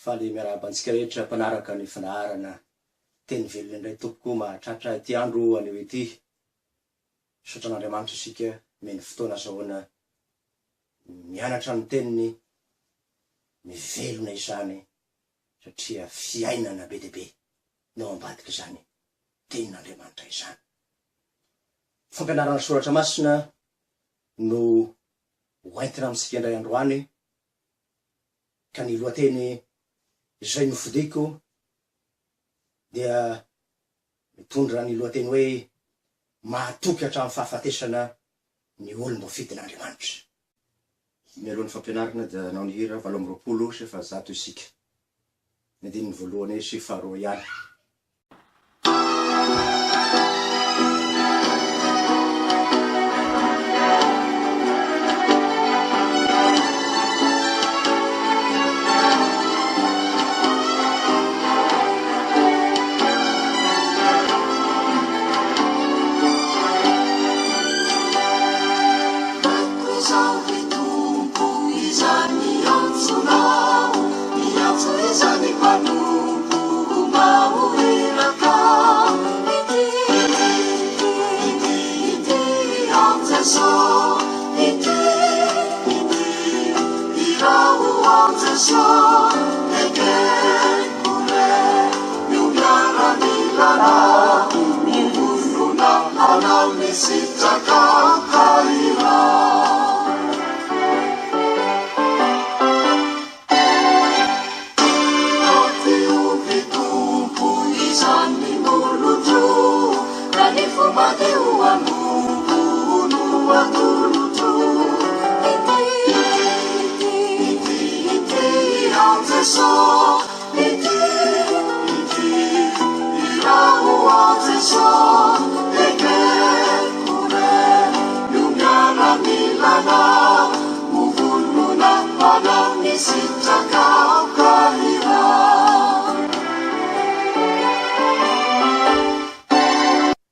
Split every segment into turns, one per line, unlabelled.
fa le miarahaba antsika rehetra mpanaraka ny fanarana teny velona indray tompoko mahatratra ty andro anio ety. Sotran'Andriamanitra isika meny fotoana azahoana mianatra ny teniny mivelona izany satria fiainana be deabe no ambadika izany tenin'Andriamanitra izany. Fampianarana soratra masina no hoentina amintsika indray androany, ka ny lohateny izay nofidiko dia mitondra ny lohateny hoe mahatoky hatramin'ny fahafatesana ny olombo fidin'Andriamanitra. Mialohan'ny fampianarana dia nanao ny hira 8:30 isika. Ny andininy voalohany sy faharoa ihany.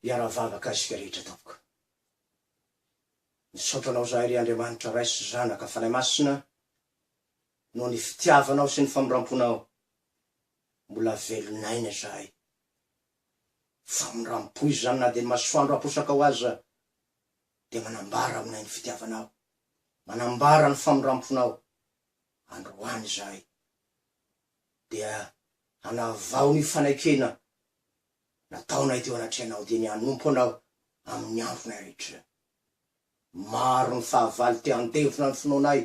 Iaravavaka isika rehetra tompoko. Nisotranao zahay ry Andriamanitra ray sy zanaka fanahy masina no ny fitiavanao sy ny faminramponao. Mbola velonaina zahay. Faminrampo izy zany na dia ny masoandro aposaka ho aza dia manambara aminay ny fitiavanao, manambara ny faminramponao. Androany zahay dia hanavao ny fanaikena nataonay teo anatrehanao dia ny hanompo anao amin'ny andronay rehetra. Maro ny fahavalo te handevona ny finoanay,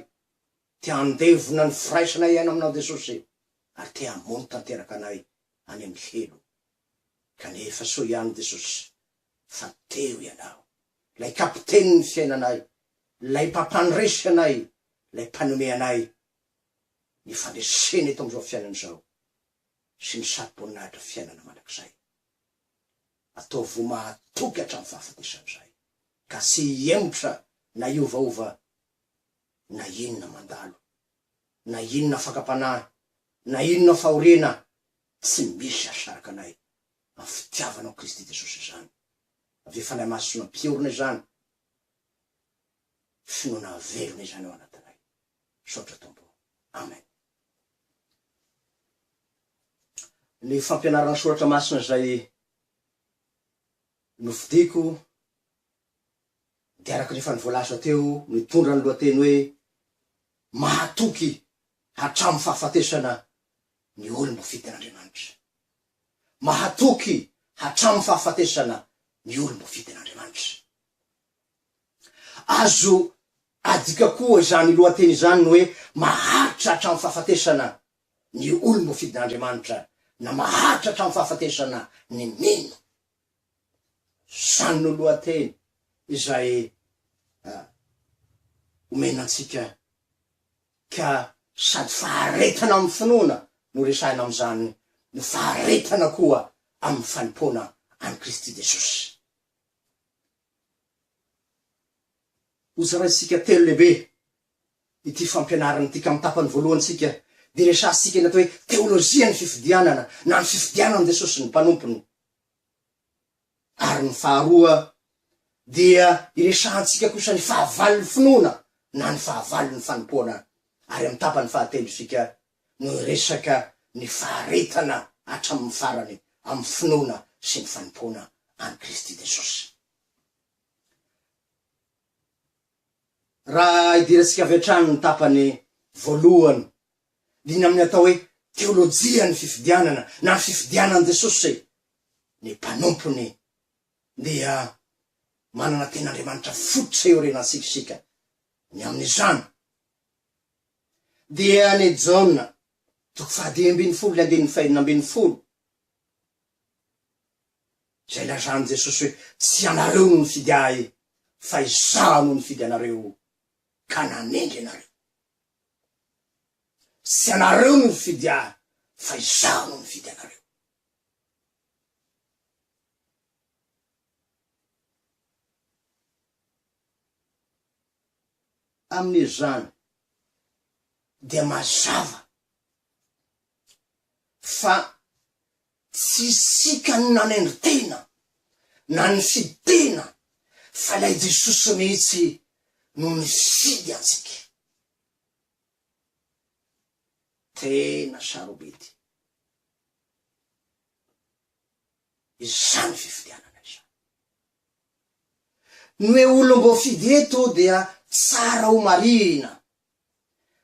te handevona ny firaisanay iaina aminao Jesosy, ary te hamono tanteraka anay any amin'ny helo. Kanefa soa ihany Jesosy, fa teo ianao, lay kapiteniny fiainanay, lay mpampandresy anay, lay mpanome anay ny fandresena eto amin'izao fiainana sy ny sarom-boninahitra fiainana mandrakizay. Ataovo mahatoky hatramin'ny fahafatesana, ka sy hiembotra na iovaova, na inona mandalo, na inona fakapanahy, na inona fahoriana, tsy misy asaraka anay amin'ny fitiavanao Kristy Jesosy izany. Avy fanahy masina mpiorona izany, finoana velona izany ao anatinay. Sotra tompo. Amen. Ny fampianarana soratra masina izay nofidiko dia araka rehefa nivoalaza teo, mitondra ny lohateny hoe mahatoky hatramin'ny fahafatesana ny olombo fidin'Andriamanitra. Mahatoky hatramin'ny fahafatesana ny olombo fidin'Andriamanitra. Azo adika koa izany lohateny izany no hoe maharitra hatramin'ny fahafatesana ny olombo fidin'Andriamanitra, na maharitra hatramin'ny fahafatesana ny mino. Zany no lohateny izay omena antsika, ka sady faharetana amin'ny finoana no resahina amin'izany, no faharetana koa amin'ny fanimpona any Kristy Jesosy. Hozarantsika telo lehibe ity fampianarana ity, ka amin'ny tapany voalohantsika dia resahantsika ny atao hoe teolojia ny fifidianana, na ny fifidianana Jesosy ny mpanompony. Ary ny faharoa dia iresahantsika kosa ny fahavalon'ny finoana na ny fahavalon'ny fanompoana. Ary amin'ny tapany fahatelo isika no resaka ny faharetana hatramin'ny farany amin'ny finoana sy ny fanimpona any Kristy Jesosy. Raha idiratsika avy hatrany ny tapany voalohany dina amin'ny atao hoe teolojia ny fifidianana na ny fifidianan'i Jesosy, ny mpanompony dia manana ten'Andriamanitra fototra eo renantsika ny amin'izany dia ny Jaona 5:12 zay lazany Jesosy hoe tsy anareo no nifidy ahy fa izaho no nifidy anareo ka nanendry anareo. Tsy anareo no nifidy ahy fa izaho no nifidy anareo. Amin'izany dia mazava fa tsy isika no nanendry tena na nifidy tena fa ilay Jesosy mihitsy no nifidy antsika. Tena sarobety izany fifidianana izany. Ny hoe olo mbo fidy eto dia tsara ho marina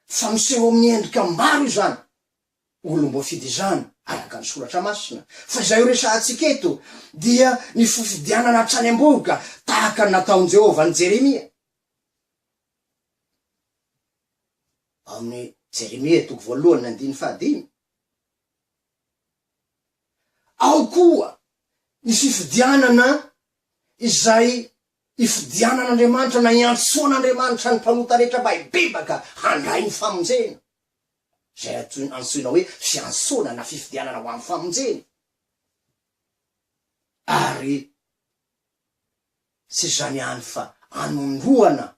fa miseho amin'ny endrika maro izany olo mbo fidy izany araka ny soratra masina. Fa izay resahantsika eto dia ny fifidianana hatrany am-boka tahaka ny nataon'i Jehova ny Jeremia amin'ny Jeremia 1:5. Ao koa ny fifidianana izay ifidianan'Andriamanitra na iantsoan'Andriamanitra ny mpanota rehetra mba hibebaka handray ny famonjena, zay antsoina hoe fiantsoana na fifidianana ho amin'ny famonjena. Ary tsy zany ihany fa anondroana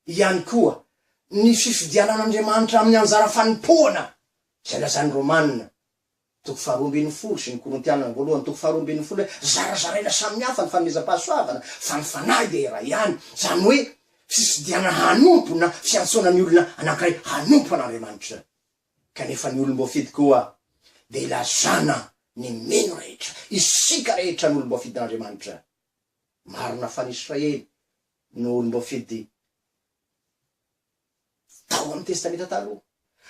ihany koa ny fifidianan'Andriamanitra amin'ny anjara fanompoana zay lazany Romanina 12:20 sy ny Korintianina 1:12 zarazaraina samihafa ny fanomezam-pahasoavana fa ny fanahy dia era ihany. Zany hoe fifidiana hanompo na fiantsoanany olona anankiray hanompo an'Andriamanitra. Kanefa ny olom-bo fidy koa dia ilazana ny meno rehetra, isika rehetra ny olom-bo fidy n'Andriamanitra. Marina fa ny Israely ny olom-bo fidy tao amin'ny testamenta taloha,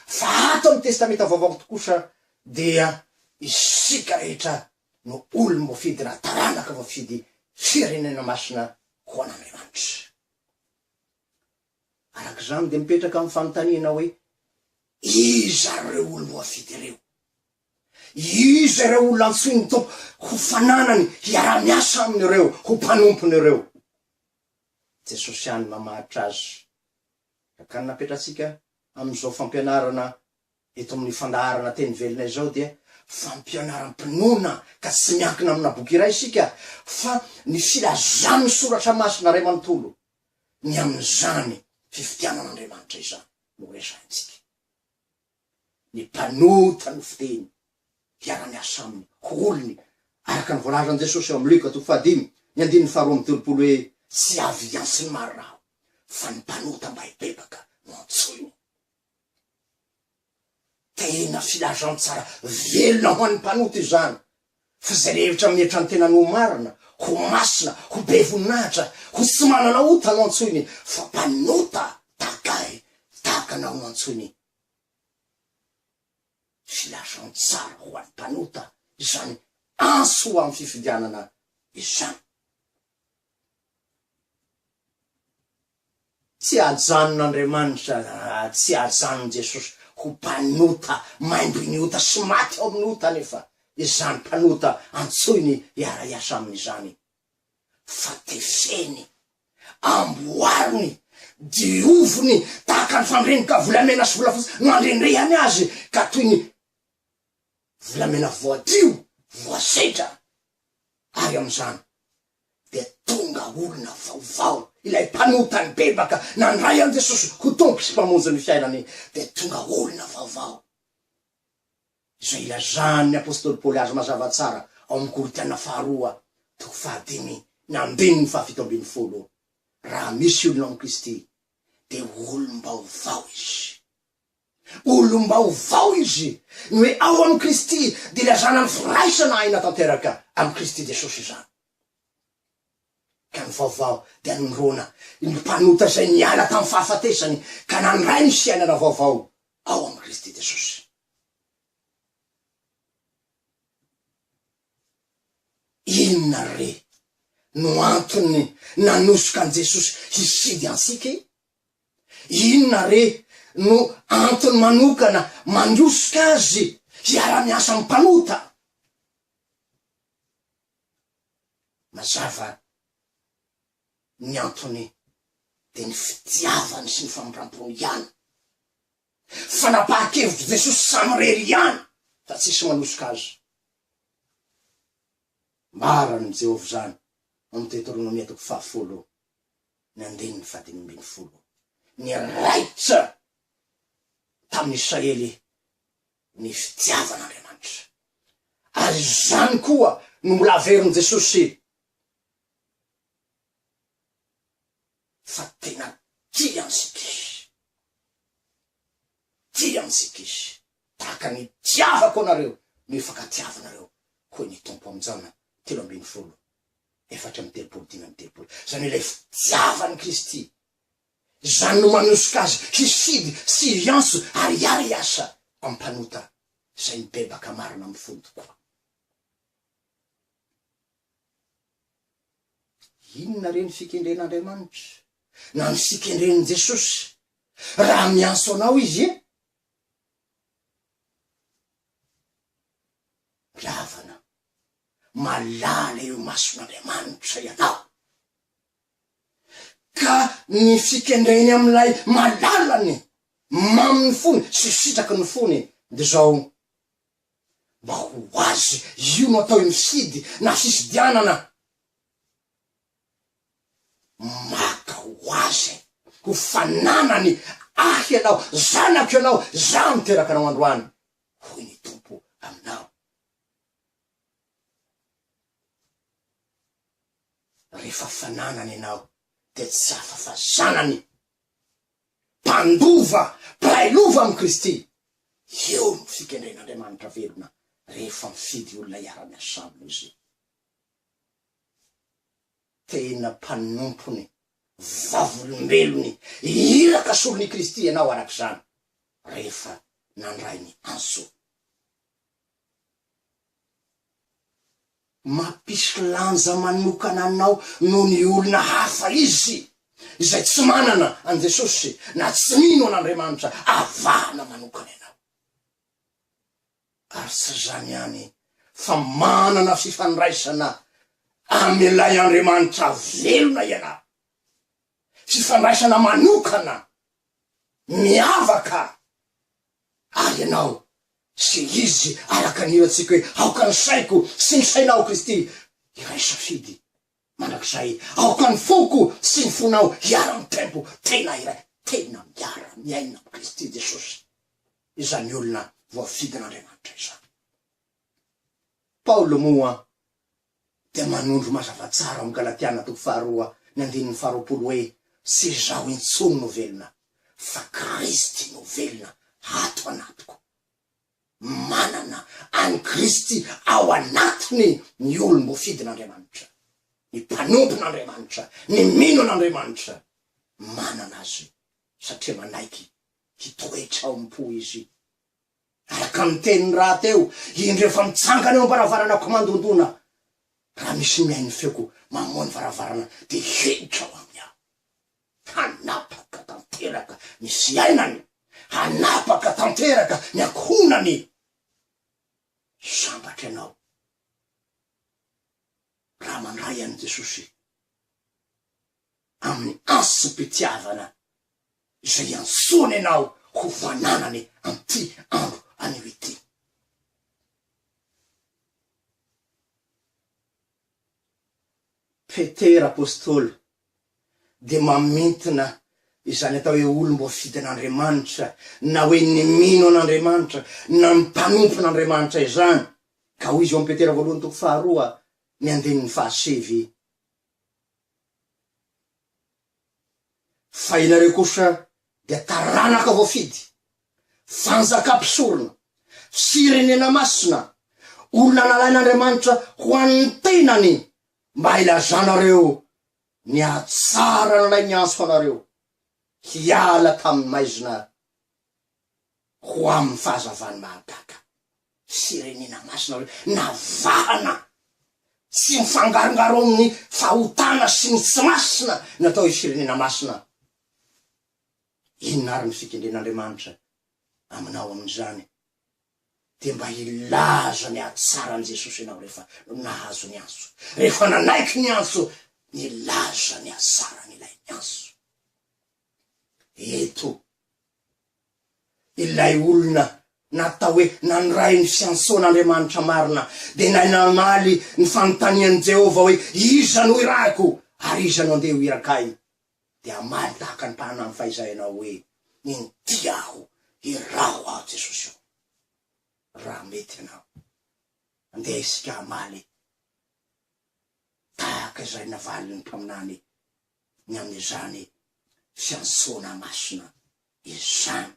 fa ato amin'ny testamenta vaovao kosa dia isika rehetra no olom-bo fidy raha taranaka voafidy firenena masina ho an'Andriamanitra. Arak'izany dia mipetraka amin'ny fanontaniana hoe iza reo olom-bo fidy reo? Iza ireo olona antsoiny Tompo ho fananany hiara-miasa amin'ireo, ho mpanompony ireo? Jesosy ihany mamahatra azy. Ka napetratsika amin'izao fampianarana eto amin'ny fandaharana teny velona izao dia fampianaram-pinoana ka tsy miankina amina boky iray isika fa ny filazan'ny soratra masina ray manontolo ny amin'izany fifidianan'Andriamanitra izany no resantsika. Ny mpanota no fiteny hiara-miasa aminy ho olony araka ny voalazan'i Jesosy eo amin'ny Luka 5:12 hoe tsy avy antsy ny maro raha fa ny mpanota mba hibebaka no antsoiny. Tena filazantsara velona ho an'ny mpanota izany fa zay rehetra mihetra ny tena no marina, ho masina, ho be voninahitra, ho tsy manana ota no antsoiny, fa mpanota takay tahaka anao no antsoiny. Filazantsara ho an'ny mpanota izany anso ho amin'ny fifidianana izany. Tsy ajanon'Andriamanitra, tsy ajanon'i Jesosy ho mpanota maimbo ny ota sy maty ao amin'ny ota nefa izany mpanota antsoiny hiara-iasa amin'izany. Fa tefeny, amboariny, dioviny tahaka ny fandrenika volamena sy volafotsy no andrendrehany azy ka toy ny volamena voadio, voasetra. Ary amin'izany dia tonga olona vaovao, ilay mpanota ny bebaka nandray an' Jesosy ho tompo sy mpamonjy ny fiainany, dia tonga olona vaovao. Izay ilazany apôstôly Paoly azy mazava tsara ao amin'ny Korintianina 2:5-7. Raha misy olona amin'ny Kristy dia olom-baovao izy, olo mba ho vao izy ny hoe ao amy Kristy de lazana ny firaisana aina tanteraka amy Kristy Jesosy zany. Ka ny vaovao de anondrona ny mpanota zay niala tamy fahafatesany ka nandray ny fiainana vaovao ao amy Kristy Jesosy. Inona re no antony nanosoka an Jesosy hisidy ansika? Inona re no antony manokana mandrosoka azy hiara-miasa amy mpanota? Mazava ny antony de ny fitiavany sy ny famindram-pony ihany. Fanapahan-kevitry Jesosy samy rery ihany fa tsisy manosoka azy. Marany Jehovah zany amy Deutéronomie 10 ny 9:12 ny raitra tamin'ny Israely ny fitiavan'Andriamanitra. Ary zany koa no mbola averin Jesosy fa tena tia ansika izy tahaka ny tiavako anareo mifankatiavanareo koa ny tompo am'jana 3:4 4:3 zany ilay fitiavany Kristy zany no manosoka azy hisidy sy hianso ary hiara-iasa ampanota zay mibebaka marina amy fony tokoa. Inona reny fikendren'Andriamanitra na ny fikendren'i Jesosy raha mianso anao izy lavana malala eo mason'Andriamanitra ianao, ka ny fikendreny amilay malalany maminy fony sy sitraky ny fony de zao mba ho azy io no atao misidy na fisidianana maka ho azy ho fananany ahy ianao zanako ianao za miteraka anao androany hoy ny tompo aminao. Rehefa fananany ianao de tsy hafa fa zanany mpandova mpailova amy Kristy. Io no fikendren'Andriamanitra velona rehefa mifidy olona iara-miasa aminy izy. Tena mpanompony vavolombelony iraka solon'i Kristy ianao arak'izany rehefa nandray ny anso. Mampisy lanja manokana anao no ny olona hafa izy izay tsy manana an Jesosy na tsy mino an'Andriamanitra avahana manokana ianao. Ary tsy zany ihany fa manana fifandraisana amilay Andriamanitra velona ianao, fifandraisana manokana miavaka ary ianao sy izy araka niratsika hoe aoka ny saiko sy ny sainao Kristy iray safidy mandrakizay aoka ny foko sy ny fonao hiara mitempo tena iray tena miara miaina amy Kristy Jesosy. Izany olona voafidin'Andriamanitra izany. Paolo moa de manondro mazava tsara amy Galatiana 2:2 hoe sy zaho intsony no velona fa Kristy no velona ato anatiko. Manana any Kristy ao anatiny ny olo mbo fidin'Andriamanitra, ny mpanompon'Andriamanitra, ny mino an'Andriamanitra manana azy satria manaiky hitoetra ao ampo izy. Araka amy teniny raha teo indrefa mitsangana eo am-baravarana mandondona raha misy miainy feoko mamoany varavarana de hiditra ao aminy aho, hanapaka tanteraka misy ainany, hanapaka tanteraka ny akonany. Sambatra ianao raha mandray an Jesosy amin'ny ansom-pitiavana izay ansoany ianao ho vananany anty andro anio ity. Petera apôstôly de mamintina izany atao hoe olo mbo fidin'Andriamanitra na hoe ny mino an'Andriamanitra na mpanompon'Andriamanitra izany ka hoy izy eo amy Petera 1:2 ny 9:7 fa inareo kosa dia taranaka voafidy fanjakam-pisorona, firenena masina, olona nalain'Andriamanitra ho an'ny tenany mba ilazanareo ny atsara nalay ny anso anareo hiala tamin'ny maizina ho amin'ny fahazavany mahagaga. Firenena masina navahana tsy mifangarongaro amin'ny fahotana sy ny tsy masina natao i firenena masina. Inona ary ny fikendren'Andriamanitra aminao amin'izany? De mba ilaza ny atsaran' Jesosy ianao rehefa nahazo ny anso, rehefa nanaiky ny anso, ilaza ny atsarany ilay ny anso. Eto ilay olona natao hoe nanoray ny fiantsoan'Andriamanitra marina, de nainamaly ny fanontanian'i Jehova hoe iza no irako ary iza no andeha ho irakay, de amaly tahaka ny mpanany fahizanao hoe intiaho iraho aho Jesosy io. Raha mety anao andeha isika amaly tahaka izay navaly ny mpaminany ny amin'izany fiantsoana masina izany.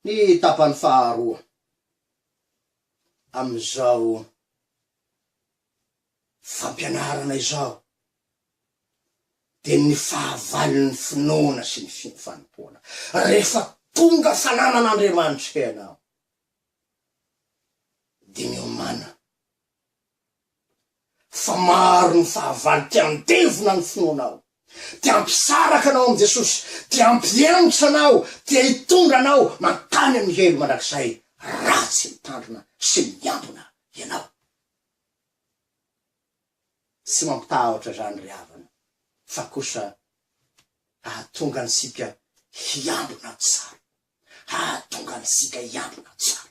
Ny tapany faharoa amizao fampianarana izao de ny fahavaliny finoana sy ny fanompoana rehefa tonga fananan'Andriamanitra ianao, de miomana fa maro ny fahavalo tiandevona ny finoanao, tia ampisaraka anao amin'i Jesosy, tia ampianatra anao, tia hitondra anao mankany amin'ny helo mandrakizay ratsy mitandrina sy miambona ianao. Tsy mampitahotra zany ry havana, fa kosa ahatonga antsika hiambona tsara, ahatonga antsika hiambona tsara.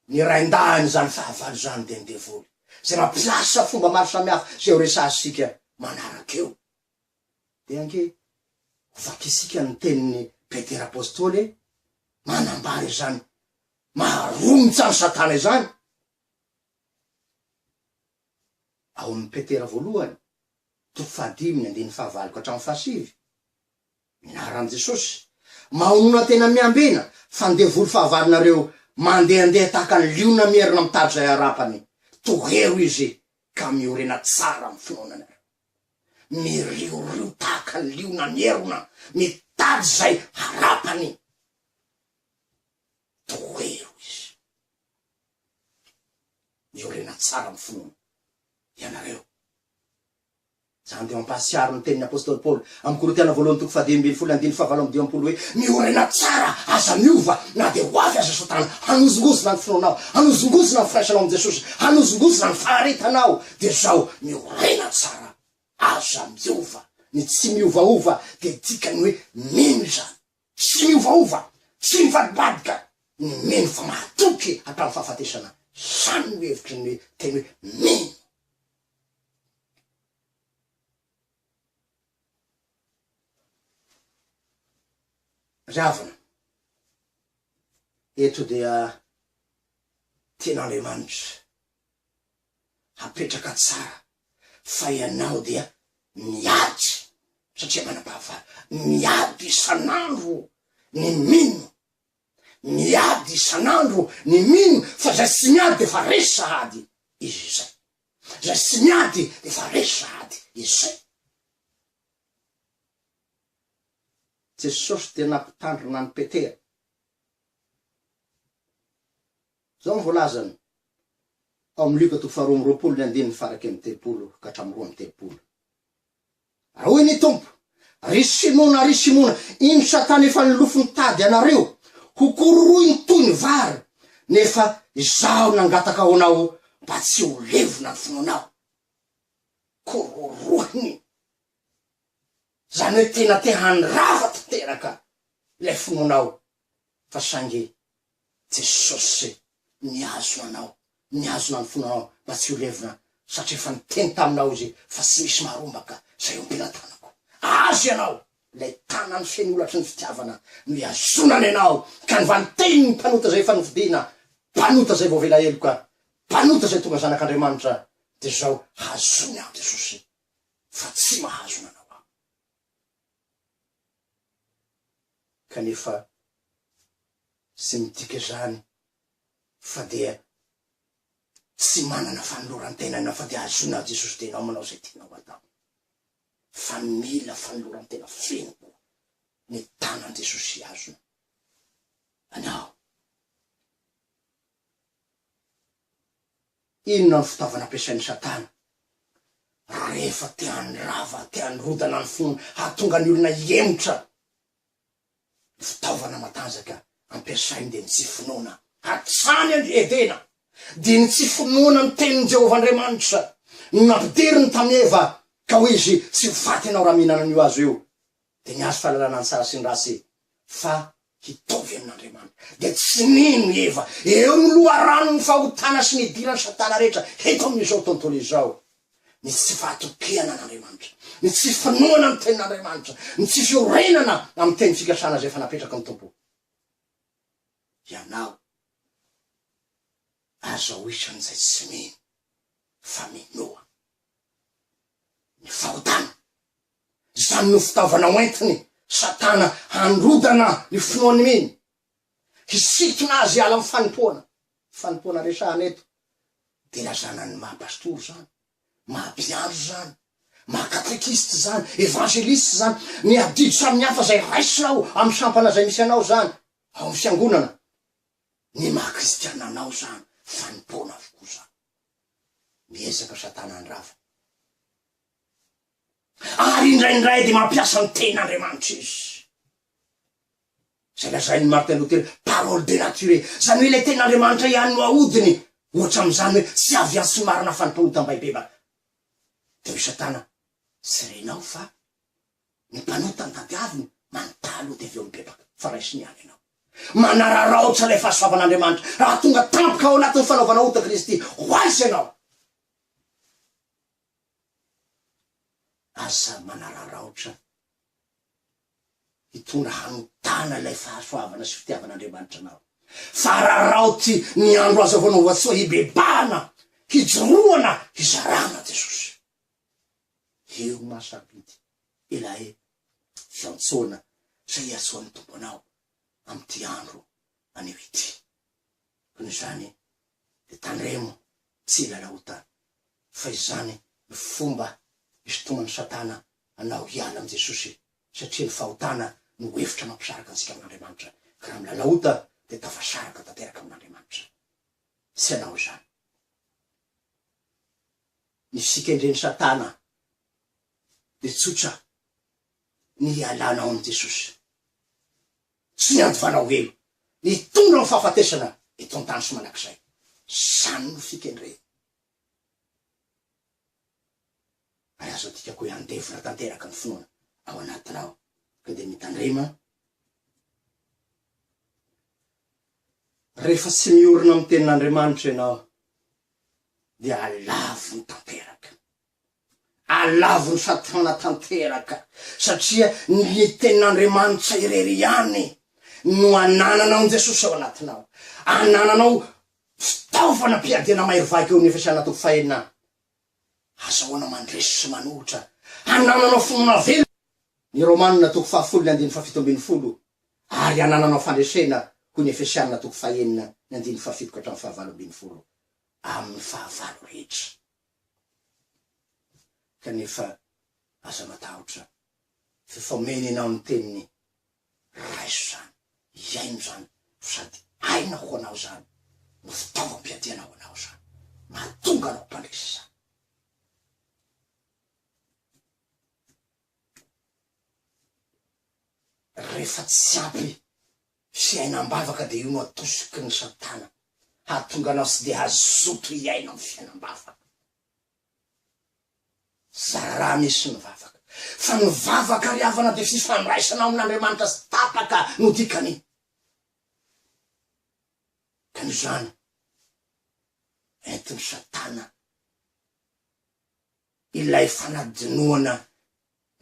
Ny raindahany zany fahavalo zany de ndevoly zay mampiasa fomba maro samihafa zay ho resasika manarak'eo. De ange vakisika ny tenin'ny Petera apôstôly manambary zany maharomotsy any Satana izany ao amin'ny Petera voalohany toko 5:15 ka hatramin'ny 7. Minaran' Jesosy mahonona tena miambena fa ndevoly fahavalonareo mandehandeha tahaka ny liona mierina mitady zay harapany, tohero izy ka miorena tsara amin'ny finoananareo, miriorio tahaka ny liona mierona mitady zay harapany, tohero izy miorena tsara amin'ny finoana ianareo. Zany de mampahasiaro ny tenin'ny apôstôly Paoly amin'ny Korintiana voalohany toko 10:19-20 hoe miorena tsara aza miova na de ho avy aza Satana hanozongozona ny finoanao, hanozongozona ny firaisanao amin'i Jesosy, hanozongozona ny faharitanao, de zao miorena tsara aza miova. Ny tsy miovaova de dikany hoe mino zany, tsy miovaova, tsy mivadibadika, ny mino fa mahatoky hatramin'ny fahafatesana. Zany no hevitry ny teny hoe mino. Ravana eto dia tian'Andriamanitra hapetraka tsara fa ianao dia miady, satria manam-pahavala, miady isan'andro ny mino, miady isan'andro ny mino, fa zay tsy miady de fa resy sahady izy zay, zay tsy miady de fa resy sahady izy zay. Jesosy de nampitandrina ny Petera zao ny voalazany ao amin'ny Luka toko 2:20 ka hatramin'ny 2:30. Raha hoy ny Tompo, ry Simona, ino Satana efa nilofo nitady anareo ho kororoiny toy ny vary, nefa izaho nangataka ho anao mba tsy ho levona ny finoanao. Kororoiny zany hoe tena te handrava tanteraka ilay finoanao, fa sangy Jesosy niazona anao, niazona ny finoanao mba tsy ho levona, satria efa niteny taminao izy fa tsy misy marombaka zay ompilatanako. Azo ianao lay tanany feny olatry ny fitiavana no iazonany ianao ka nivanteny ny mpanota zay efa nividiana, mpanota zay vao vela elo ka panota zay tonga zanak'Andriamanitra de zao hazony aho Jesosy fa tsy mahazo nanao aho. Kanefa tsy midika zany fa dia tsy manana fanoloran-tena fa dia azona Jesosy tenao manao zay tianao atao. Fa mila fanoloran-tena feno ny tanan Jesosy azona anao. Inona ny fitaovana ampiasain'ny Satana rehefa te handrava, te hanrodana ny finoana, hahatonga ny olona iemotra? Ny fitaovana matanjaka ampiasainy de ny tsy finoana, hatrany Edena, de ny tsy finoana ny tenin'i Jehovah'Andriamanitra nampideriny tamin'ny Eva ka hoe izy tsy faty anao raha mihinana an'io azo io, de ny azo fahalalana ny tsara sy ny rasy fa hitovy amin'Andriamanitra. De tsy nino Eva, eo ny loharano ny fahotana sy ny idirany Satana rehetra eto amin'izao tontolo izao. Ny tsy fahatokehana an'Andriamanitra, ny tsy finoana ny tenin'Andriamanitra, ny tsy fiorenana amin'ny teny fikasana zay fa napetraky ny tompo. Ianao azo isan'izay tsy mino fa minoa ny fahotana. Zany no fitaovana oentiny Satana handrodana ny finoany miny, hisitona azy ala amin'ny fanompoana resahana eto. De lazana ny maha-pastory zany, maha-mpiandro zany, maha-katekista zany, evangelista zany, ny adidy samihafa zay raisinao amin'ny sampana zay misy anao zany ao amin'ny fiangonana, ny maha-kristiana anao zany fanompoana avokoa zany. Miezaka Satana handrava, ary indraindray de mampiasa ny ten'Andriamanitra izy. Zay lazainy Martin Luther, parole de nature, zany hoe le ten'Andriamanitra ihany no ahodiny, ohatra am'izany hoe tsy avy sy marina fanompoana baibebaka. De hoe Satana, tsy renao fa ny mpanota ny tadiaviny manontalo de avy eo mibebaka fa raisiny ihany ianao. Manararaotra le fahasoavan'Andriamanitra raha tonga tampoka ao anatin'ny fanaovana ota Kristy, hoaizy ianao. Asa manararaotra hitondra hanotana ilay fahasoavana sy fitiavan'Andriamanitra anao. Fa raraoty ny andro azo avao novatsoa hibebana, hijoroana, hizarana Jesosy. Io mahasabidy ilay fiantsoana zay iantsoan'ny tompo anao am'ty andro anio ity. Koa zany de tandremo tsy lalaota fa izany ny fomba isotoman'ny Satana anao hiala am' Jesosy, satria ny fahotana no hevitra mampisaraka antsika amin'Andriamanitra, ka raha milalaota de tafasaraka tanteraka amin'Andriamanitra. Tsy anao zany. Ny fikendren'ny Satana de tsotra ny hialanao am' Jesosy, tsy ny andovanao elo, ny tondra ny fahafatesana eto an-tany sy manakizay. Zany no fikendre. Ary azo atikako hoe andevona tanteraka ny finoana ao anatinao, ka de mitandrema. Rehefa tsy miorina amin'ny tenin'Andriamanitra ianao, de alavo ny tanteraka, alavo ny Satana tanteraka, satria ny tenin'Andriamanitra irery ihany no anananao ny Jesosy ao anatinao, anananao fitaovana mpiadiana mahery eo ny efasiana toko fahenina. Azahoana mandresy sy manohitra, anananao finoana velo, ny Romanina toko 10:7-12, ary anananao fandresena ho ny Efesiana toko 1:7-7 amin'ny fahavalo rehetra. Kanefa aza matahotra fifomenenao ny teniny raiso zany, iaino zany, sady aina ho anao zany, no fitaovam-piadianao anao zany, mahatonga anao mpandresy zany. Rehefa tsy ampy fiainam-bavaka de io no atosiky ny Satana, hahatonga anao tsy de azoto hiaina amin'ny fiainam-bavaka. Zara misy ny vavaka, fa ny vavaka riavana de fifandraisanao amin'Andriamanitra sy tapaka no dikany. Ka ny zany entiny Satana ilay fanadinoana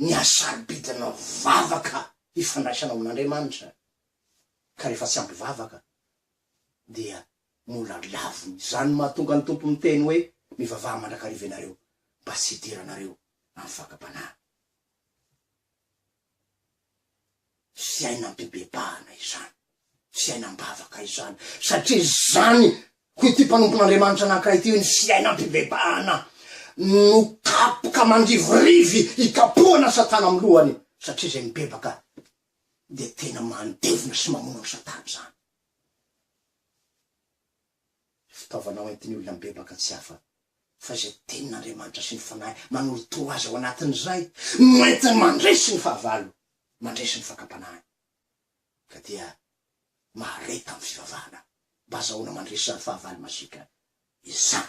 ny asaribidina vavaka hifandraisanao amin'Andriamanitra. Ka rehefa tsy ampy vavaka dia mola lavony zany mahatonga ny tompo miteny hoe mivavaha mandrakariva anareo mba tsy hidiranareo amin'ny fakapanahy. Sy aina am-bebebahana izany, sy aina am-bavaka izany, satria zany hoy ty mpanompon'Andriamanitra anankiray ty hoe sy aina am-bebebahana no kapoka mandrivorivy ikapoana Satana amin'ny lohany, satria zay mibebaka de tena mandevona sy mamono ny Satana zany. Fitaovanao entiny olona mibebaka tsy hafa fa zay tenin'Andriamanitra sy ny fanahy manoloto azy ao anatin'izay mety mandresy ny fahavalo, mandresy ny fakapanahy, ka dia mahareta amin'ny fivavahana mba azahoana mandresy ny fahavalo masika izany.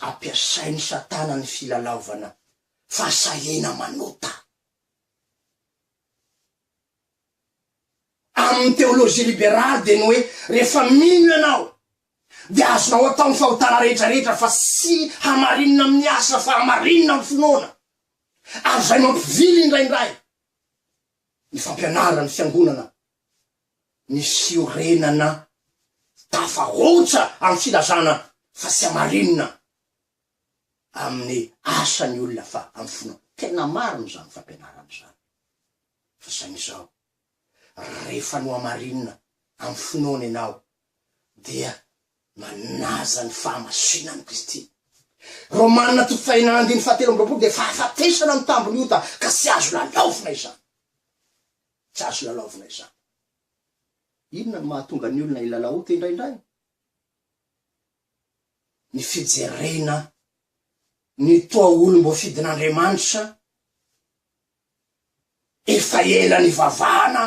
Ampiasainy Satana ny filalaovana fahasahena manota amin'ny théologie libérale de ny hoe rehefa mino ianao de azonao atao ny fahotana rehetrarehetra fa sy hamarinina amin'ny asa fa hamarinina amin'ny finoana. Ary zay mampivily indraindray ny fampianarana, ny fiangonana, ny fiorenana tafahoatra amin'ny filazana fa sy hamarinina amin'ny asany olona fa amin'ny finoana. Tena marina zany fampianarana zany. Fa sain'izao rehefa no hamarinina amin'ny finoana ianao dia manaza ny fahamasinan'i Kristy. Romanina toko fahaenina andiny fahatelo amby roapolo de fahafatesana ny tambony ota ka tsy azo lalaovina izany, tsy azo lalaovina izany. Inona no mahatonga ny olona ilalaota indraindray? Ny fijerena ny toa olom-bo fidin'Andriamanitra efa ela ny vavahana,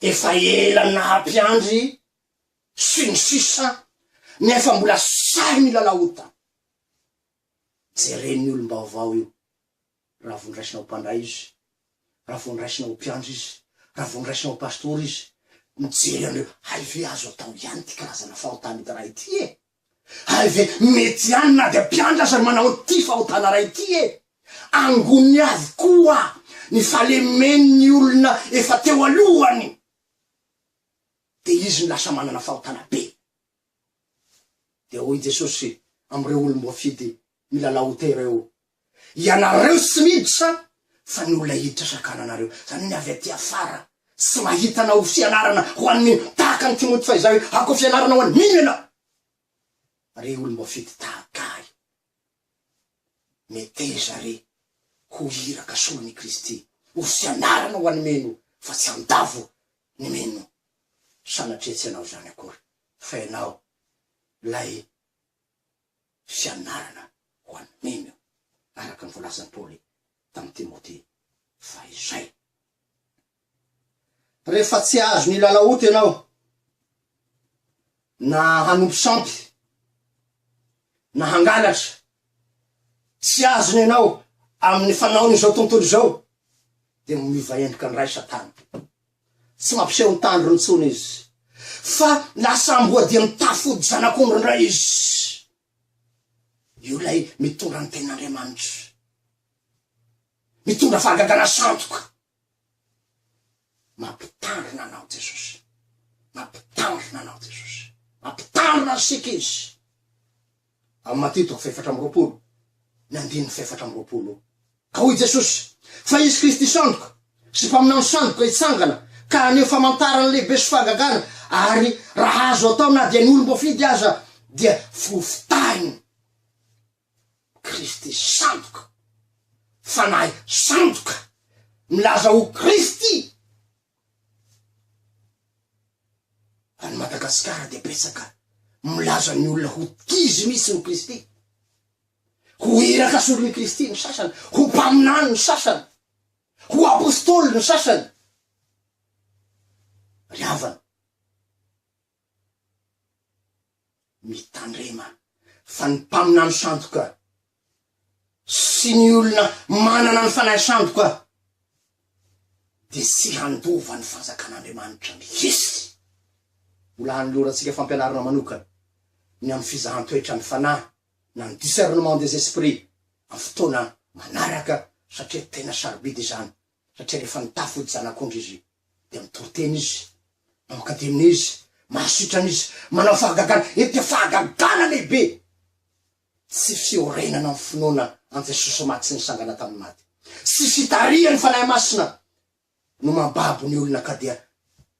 efa ela ny nahampiandry sy ny sisa nefa mbola sahy milalaota. Jereny olom-baovao io, raha vondraisinao mpandray izy, raha vondraisinao mpiandry izy, raha vondraisinao pastory izy, mijery an'ireo haivy azo atao ihany ty karazana fahotana ity raha ity e, haivy mety ihany na de mpiandry aza manao ty fahotana raha ity e. Angony avy koa ny falemeny olona efa teo alohany de izy ny lasa manana fahotana be. De hoy Jesosy am'ireo olom-boafidy milalaota ireo, ianareo tsy miditra fa ny olona hiditra sakananareo. Zany ny avy aty afara tsy mahitanao fianarana ho an'ny tahaka ny Timoty fa izay hoe ako fianarana ho an'ny mino ianao. Re olom-boafidy tahakay meteza re ho iraka solon'i Kristy, ho fianarana ho an'ny meno fa tsy andavo ny meno. Sanatria tsy ianao zany akory fa ianao lay fianarana ho an'ny meno araka ny volazan'i Paoly tamin'ny Timoty fa izay. Rehefa tsy azo ny lalaota ianao na hanompo sampy na hangalatra, tsy azony ianao amin'ny fanaon'izao tontolo izao de miva endrika ny ray Satana. Tsy mampiseho ny tandro nitsony izy fa lasa amboadia mitafody zanak'ondro indray izy. Io lay mitondra ny tenin'Andriamanitra, mitondra fahagagana santoka. Mampitandrina anao Jesosy, mampitandrina anao Jesosy, mampitandrina ansika izy. Amin'ny Mateo toko faefatra amby roapolo ny andininy faefatra amby roapolo, ka hoy Jesosy fa izy Kristy sandoka sy mpaminano sandoka hitsangana ka aneo famantarana lehibe sy fahagagana, ary raha azo atao na dia ny olom-boafidy aza dia fofitahiny Kristy sandoka, fanahy sandoka, milaza ho Kristy. Any Madagasikara de betsaka milaza ny olona ho tizy misy ny Kristy, ho iraka solon'i Kristy ny sasany, ho mpaminany ny sasany, ho apôstôly ny sasany. Riavana mitandrema fa ny mpaminany sandoka sy ny olona manana ny fanahy sandoka de tsy handova ny fanjakan'Andriamanitra mihisy. Mbola hanylorantsika fampianarana manokana ny amin'ny fizahan-toetra ny fanahy na ny discernement des esprits amin'ny fotoana manaraka, satria tena sarobidy izany, satria rehefa nitafody zanak'ondry izy de mitoroteny izy Makadiminizy, mahasitranizy, manao fahagagana, ety fahagagana lehibe. Tsy fiorenana amin'ny finoana an Jesosy maty sy nisangana tamin'ny maty. Tsy fitariany fanahy masina no mababo ny olona ka dia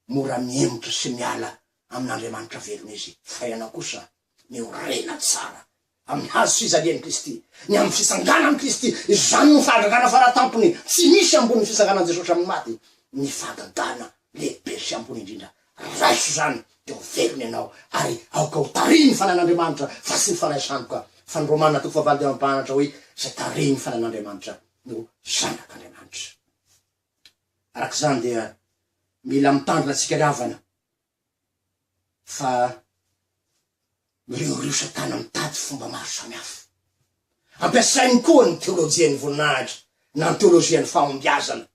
mora miemotra sy miala amin'Andriamanitra velona izy. Fa ianao kosa miorena tsara amin'ny hazo fizalian'i Kristy, ny amin'ny fisanganan'i Kristy. Izany no fahagagana faratampony, tsy misy ambony fisanganan Jesosy amin'ny maty. Ny fahagagana lehibe sy ambony indrindra. Raiso zany dia ho velony ianao ary aoka ho tariny fanan'Andriamanitra fa sy ny fanahisano ka. Fa ny Romana 8:8 hoe zay tariny fanan'Andriamanitra no zanak'Andriamanitra. Arak'izany dia mila mitandrina antsika ravana fa rio satana mitady fomba maro samihafa. Ampiasainy koa ny teolojian'ny voninahitra na ny teolojian'ny fahombiazana.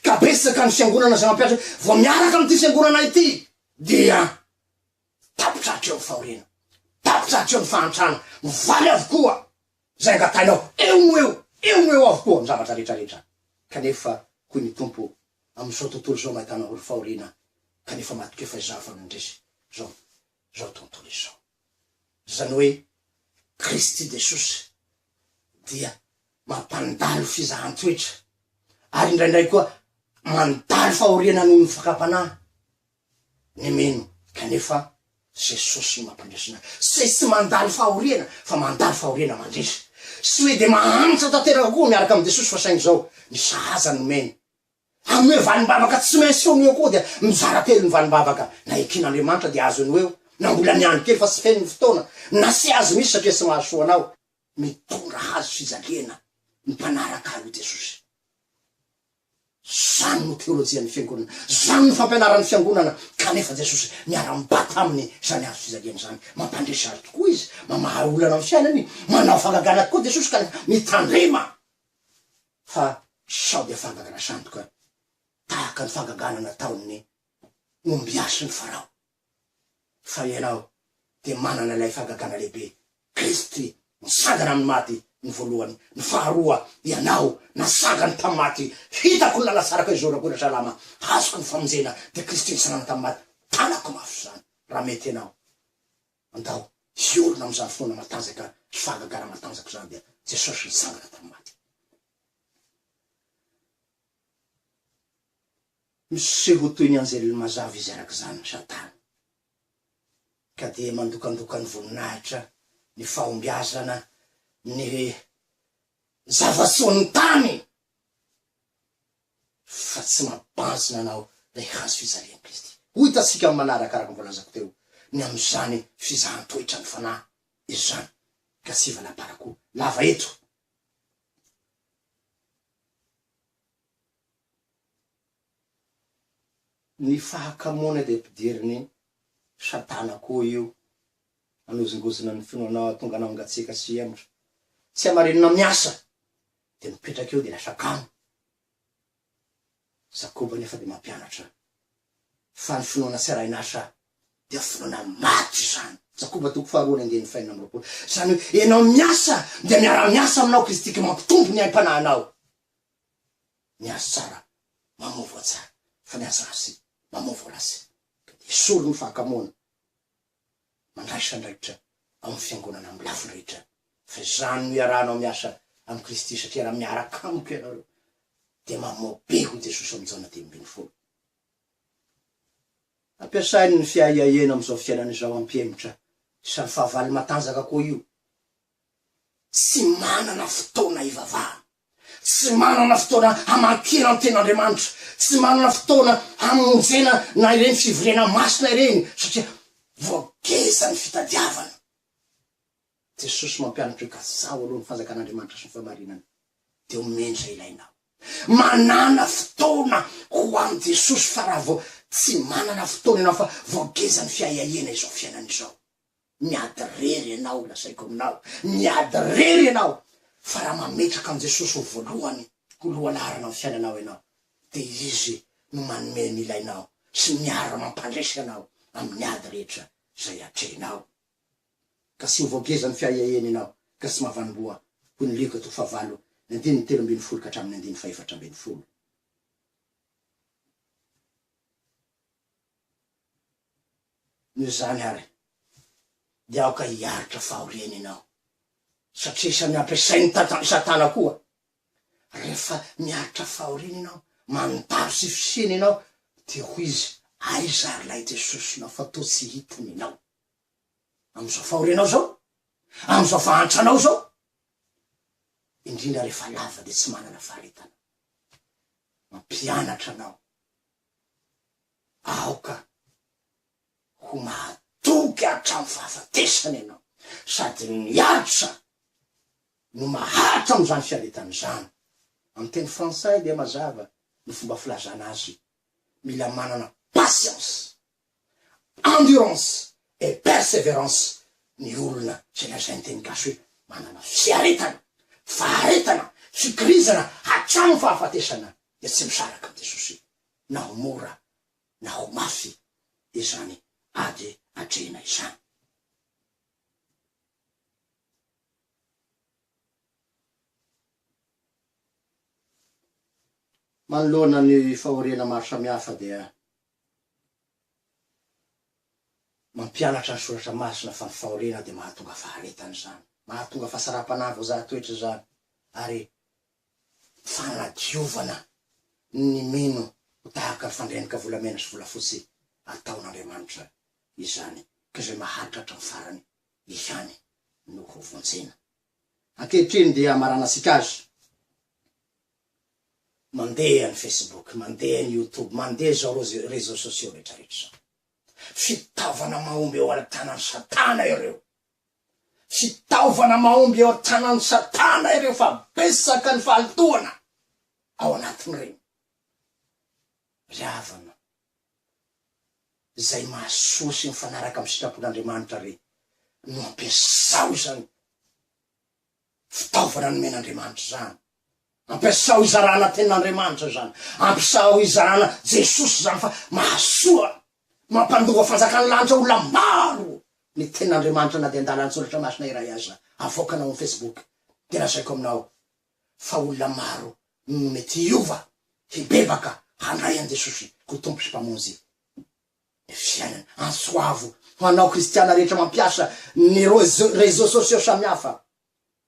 Ka betsaka ny fiangonana zay mampiasa vao miaraka amin'ity fiangonana ity dia tapotratra eo ny fahoriana, tapotratra eo ny fahantrana, mivaly avokoa zay angatainao eo avokoa ny zavatra rehetrarehetra. Kanefa koa ny tompo amin'izao tontolo zao mahitanao olo fahoriana, kanefa matoka efa izava nindresy zao tontolo izao. Zany hoe Kristy Jesosy dia mampandalo fizahan-toetra ary indraindray koa mandalo fahoriana noho ny fakapanahy ny meno. Kanefa Jesosy no mampandresina. Tsy mandalo fahoriana fa mandalo fahoriana mandresy. Tsy hoe de mahanitra tanteraka koa miaraka amin'ny Jesosy fa saingy zao ny sahaza no meno. Amin'ny hoe valim-bavaka tsy maintsy eo koa dia mizara telo ny valim-bavaka. Na ekin'Andriamanitra dia azo ny eo, na mbola niany kely fa tsy feno ny fotoana, na sy azo misy satria tsy mahasoa anao. Mitondra hazo fijaliana ny mpanaraka azy Jesosy. Zany no teolojian'ny fiangonana, zany no fampianaran'ny fiangonana. Kanefa Jesosy miara-mibata aminy zany hazo fijaliana zany. Mampandresy azy tokoa izy, mamaha olana amin'ny fiainany, manao fahagagana tokoa Jesosy kanefa mitandrema. Fa sao dia fahagagana sandoka tahaka ny fahagagana nataon'ny ombiasy ny Farao. Fa ianao dia manana ilay fahagagana lehibe. Kristy nisangana amin'ny maty ny voalohany, ny faharoa ianao nasangany tamin'ny maty. Hitako ny lalasaraka izao rakoina salama, azoko ny famonjena dia Kristy nisanana tamin'ny maty. Tanako mafy zany raha mety ianao andao hiorona amin'izany fotoana matanjaka sy fahagagana matanjaka zany dia Jesosy nisangana tamin'ny maty. Miseho toy ny anjely mazava izy arak'izany Satana, ka dia mandokandoka ny voninahitra, ny fahombiazana, ny zavatsoan'ny tany, fa tsy mabanjina anao ilay hazo fijalian'i Kristy. Ho hitantsika amin'ny manaraka araka mvolazako teo, ny amin'izany fizahan-toetra ny fanahy izy zany. Ka tsy valaparako lava eto. Ny fahakamoana dia ampidiriny Satana koa io, anozongozona ny finoanao tonga anao angatsika sy emotra. Tsy amarinina miasa dia mipetraka eo dia lasa kamo. Jakoba nefa dia mampianatra fa ny finoana tsy arahinasa dia finoana maty zany. Jakoba 2:2-5. Zany hoe ianao miasa dia miara-miasa aminao Kristy ka mampitombo ny aim-panahinao. Miasa tsara, mamovo tsara, fa miasa asy, mamovo rasy. Isolo ny fahakamoana mandraisandraikitra amin'ny fiangonana amin'ny lafiny rehetra. Fa zany no iarahanao miasa amin'ny Kristy satria raha miaraka amiko ianao dia mamobe ho Jesosy amin'ny jaona 10:20. Ampiasainy ny fiahiahena amin'izao fiainana izao ampiemotra samy fahavaly matanjaka koa io. Tsy manana fotoana ivavahana, tsy manana fotoana hamankina amin'ny ten'Andriamanitra, tsy manana fotoana hamonjena na ireny fivorena masina ireny satria voageza ny fitadiavana. Jesosy mampianatra ka sao aloha ny fanjakan'Andriamanitra sy ny famarinana dia omendra ilainao. Manana fotoana ho amin'ny Jesosy fa raha vao tsy manana fotoana ianao fa voageza ny fiahiahena izao fiainana izao. Miady rery ianao lasaiko aminao, miady rery ianao. Fa raha mametraka amin'ny Jesosy ho voalohany, ho lohalaharana amin'ny fiainanao ianao, dia izy no manome ny ilainao sy miara mampandresy ianao amin'ny ady rehetra zay atrehinao. Ka tsy ho voageza ny fiahiahena ianao, ka tsy mahavanimboa ho ny Luka 4:3-20 ka hatramin'ny 5:4. Noho zany ary dia aoka hiaritra fahoriana ianao satria samy ampiasainy satana koa rehefa miaritra fahoriana ianao manotaro sy fisina ianao dia ho izy aiza ry lay Jesosy nao fa toa tsy hitany ianao am'izao fahorianao zao am'izao fahantranao zao indrindra rehefa lava dia tsy manana faharetana mampianatra anao aoka ho mahatoky hatramy fahafatesana ianao sady miaritra no maharitra am'izany fiaretana zany amin'ny teny frantsay dia mazava ny fomba filazana azy mila manana patience endurance et persévérance ny olona zay lazainy teny gasy hoe manana fiaretana faharetana fikirizana hatramy fahafatesana dia tsy misaraka am' Jesosy na ho mora na ho mafy izany ady atrena izany. Manoloana ny fahoriana maro samihafa dia mampianatra ny soratra masina fa ny fahoriana dia mahatonga faharetana zany mahatonga fahasara-panavo za toetra zany ary fanadiovana ny mino ho tahaka ny fandrenika volamena sy volafotsy ataon'Andriamanitra izany ka zay maharitra hatramy farany ihany no ho vonjena. Ankehitriny dia maranasika azy mandeha ny Facebook, mandeha ny YouTube, mandeha zao réseaux sociaux rehetrarehetra zao. Fitaovana mahomby eo an-tanany satana ireo. Fitaovana mahomby eo an-tanany satana ireo fa besaka ny fahalitoana ao anatin'ireny. Ravana zay mahasoa sy mifanaraka amin'ny sitrapon'Andriamanitra re no ampiasao izany fitaovana nomen'Andriamanitra zany. Ampiasao izarana tenin'Andriamanitra zany. Ampiasao izarana Jesosy zany fa mahasoa mampandova fanjakany lanitra olona maro ny tenin'Andriamanitra na dia andalany soratra masina iray aza avoakanao amin'ny Facebook dia lazaiko aminao fa olona maro mety hiova hibebaka handray an' Jesosy ho tompo sy mpamonjy ny fiainana ansoavo ho anao kristiana rehetra mampiasa ny réseaux sociaux samihafa